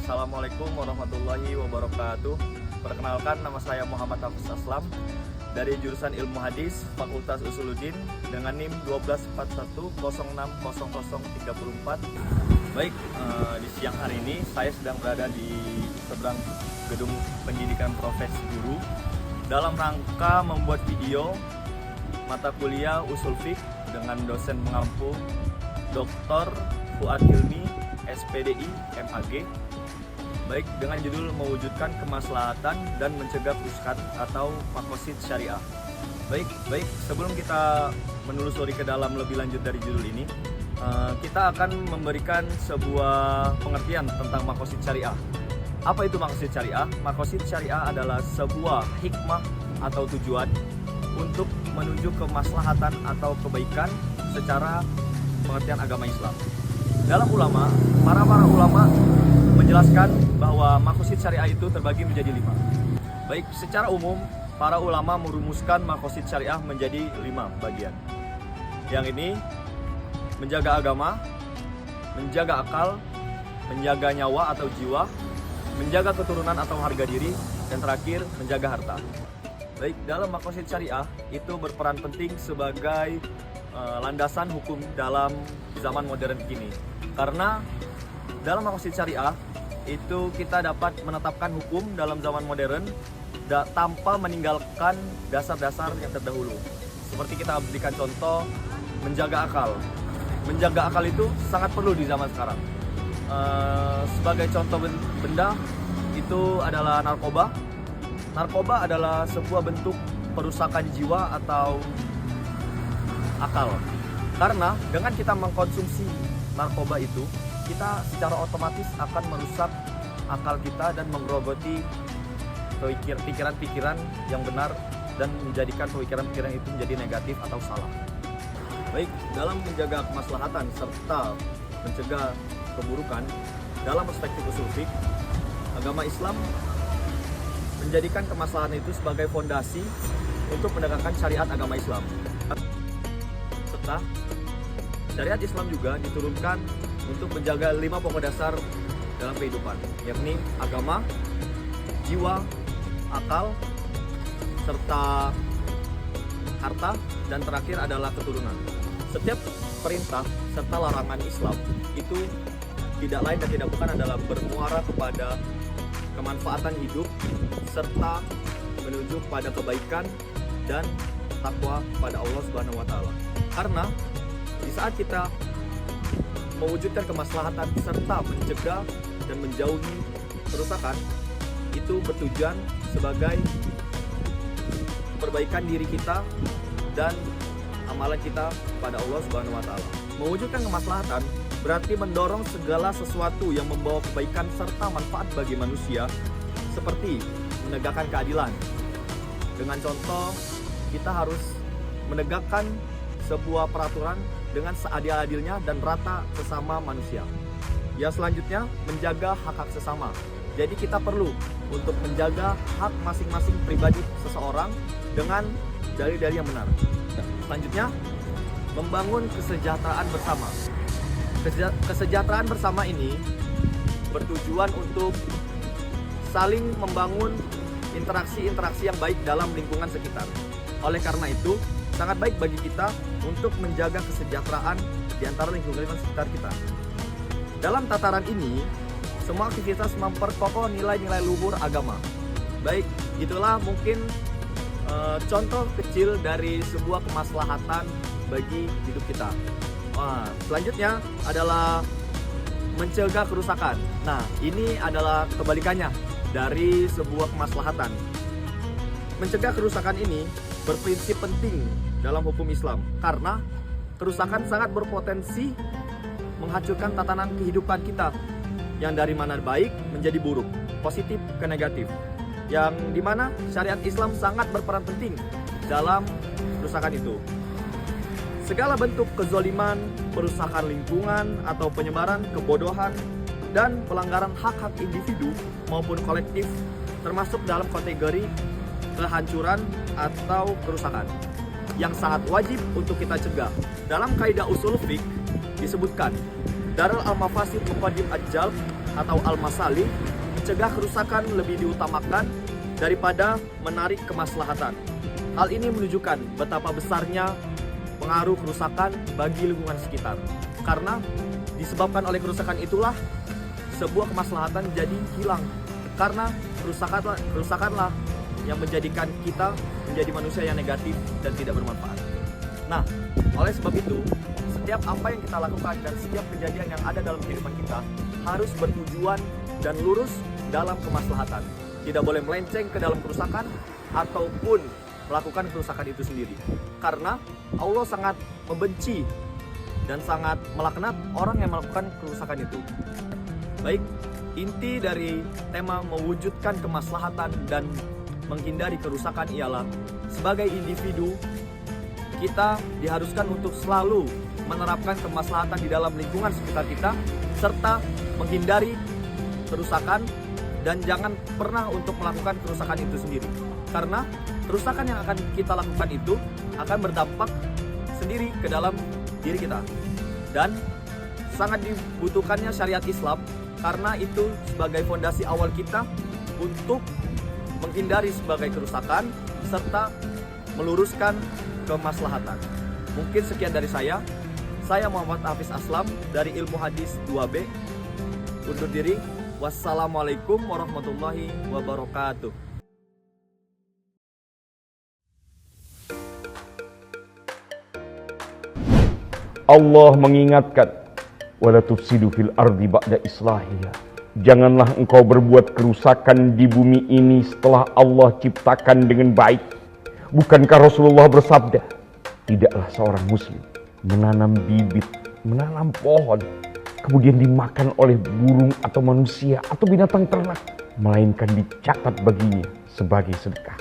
Assalamualaikum warahmatullahi wabarakatuh. Perkenalkan, nama saya Muhammad Hafiz Aslam dari jurusan Ilmu Hadis Fakultas Usuluddin dengan NIM 12110600034. Baik, di siang hari ini saya sedang berada di seberang gedung pendidikan profesi guru dalam rangka membuat video mata kuliah Usul Fiqh dengan dosen pengampu Dr. Fuad Hilmi, SPDI, MAG. Baik, dengan judul mewujudkan kemaslahatan dan mencegah fuskat atau makosid syariah. Baik, sebelum kita menelusuri ke dalam lebih lanjut dari judul ini, kita akan memberikan sebuah pengertian tentang makosid syariah. Apa itu makosid syariah? Makosid syariah adalah sebuah hikmah atau tujuan untuk menuju kemaslahatan atau kebaikan secara pengertian agama Islam. Dalam para ulama menjelaskan bahwa makosid syariah itu terbagi menjadi 5. Baik, secara umum para ulama merumuskan makosid syariah menjadi 5 bagian. Yang ini menjaga agama, menjaga akal, menjaga nyawa atau jiwa, menjaga keturunan atau harga diri, dan terakhir menjaga harta. Baik, dalam makosid syariah itu berperan penting sebagai landasan hukum dalam zaman modern kini. Karena dalam makosid syariah itu kita dapat menetapkan hukum dalam zaman modern tanpa meninggalkan dasar-dasar yang terdahulu. Seperti kita berikan contoh, menjaga akal. Menjaga akal itu sangat perlu di zaman sekarang. Sebagai contoh benda itu adalah narkoba. Narkoba adalah sebuah bentuk perusakan jiwa atau akal. Karena dengan kita mengkonsumsi narkoba itu, kita secara otomatis akan merusak akal kita dan menggerogoti pikiran-pikiran yang benar dan menjadikan pikiran-pikiran itu menjadi negatif atau salah. Baik, dalam menjaga kemaslahatan serta mencegah keburukan, dalam perspektif usul fiqh, agama Islam menjadikan kemaslahatan itu sebagai fondasi untuk menegakkan syariat agama Islam. Serta syariat Islam juga diturunkan untuk menjaga 5 pokok dasar dalam kehidupan, yakni agama, jiwa, akal, serta harta, dan terakhir adalah keturunan. Setiap perintah serta larangan Islam itu tidak lain dan tidak bukan adalah bermuara kepada kemanfaatan hidup serta menuju pada kebaikan dan takwa pada Allah Subhanahu wa taala. Karena di saat kita mewujudkan kemaslahatan serta mencegah dan menjauhi kerusakan, itu bertujuan sebagai perbaikan diri kita dan amalan kita pada Allah Subhanahu wa taala. Mewujudkan kemaslahatan berarti mendorong segala sesuatu yang membawa kebaikan serta manfaat bagi manusia, seperti menegakkan keadilan. Dengan contoh, kita harus menegakkan sebuah peraturan dengan seadil-adilnya dan rata sesama manusia. Ya, selanjutnya menjaga hak-hak sesama. Jadi kita perlu untuk menjaga hak masing-masing pribadi seseorang dengan dalil-dalil yang benar. Selanjutnya, membangun kesejahteraan bersama. Kesejahteraan bersama ini bertujuan untuk saling membangun interaksi-interaksi yang baik dalam lingkungan sekitar. Oleh karena itu, sangat baik bagi kita untuk menjaga kesejahteraan di antara lingkungan sekitar kita. Dalam tataran ini, semua aktivitas memperkokoh nilai-nilai luhur agama. Baik, itulah mungkin contoh kecil dari sebuah kemaslahatan bagi hidup kita. Selanjutnya adalah mencegah kerusakan. Nah, ini adalah kebalikannya dari sebuah kemaslahatan. Mencegah kerusakan ini berprinsip penting dalam hukum Islam karena kerusakan sangat berpotensi menghancurkan tatanan kehidupan kita yang dari mana baik menjadi buruk, positif ke negatif, yang dimana syariat Islam sangat berperan penting dalam kerusakan itu. Segala bentuk kezoliman, perusakan lingkungan atau penyebaran kebodohan dan pelanggaran hak-hak individu maupun kolektif termasuk dalam kategori kehancuran atau kerusakan yang sangat wajib untuk kita cegah. Dalam kaidah usul fiqh disebutkan Darul Al-Mafasid Muqaddim Al-Jalb atau Al-Masalih, mencegah kerusakan lebih diutamakan daripada menarik kemaslahatan. Hal ini menunjukkan betapa besarnya pengaruh kerusakan bagi lingkungan sekitar. Karena disebabkan oleh kerusakan itulah sebuah kemaslahatan jadi hilang. Karena kerusakanlah yang menjadikan kita menjadi manusia yang negatif dan tidak bermanfaat. Nah, oleh sebab itu, setiap apa yang kita lakukan dan setiap kejadian yang ada dalam kehidupan kita harus bertujuan dan lurus dalam kemaslahatan. Tidak boleh melenceng ke dalam kerusakan ataupun melakukan kerusakan itu sendiri. Karena Allah sangat membenci dan sangat melaknat orang yang melakukan kerusakan itu. Baik, inti dari tema mewujudkan kemaslahatan dan menghindari kerusakan ialah sebagai individu kita diharuskan untuk selalu menerapkan kemaslahatan di dalam lingkungan sekitar kita serta menghindari kerusakan dan jangan pernah untuk melakukan kerusakan itu sendiri. Karena kerusakan yang akan kita lakukan itu akan berdampak sendiri ke dalam diri kita. Dan sangat dibutuhkannya syariat Islam karena itu sebagai fondasi awal kita untuk menghindari sebagai kerusakan serta meluruskan kemaslahatan. Mungkin sekian dari saya. Saya Muhammad Hafiz Aslam dari Ilmu Hadis 2B. Undur diri. Wassalamualaikum warahmatullahi wabarakatuh. Allah mengingatkan, wala tufsidu fil ardi ba'da islahiha. Janganlah engkau berbuat kerusakan di bumi ini setelah Allah ciptakan dengan baik. Bukankah Rasulullah bersabda, tidaklah seorang muslim menanam bibit, menanam pohon, kemudian dimakan oleh burung atau manusia atau binatang ternak, melainkan dicatat baginya sebagai sedekah.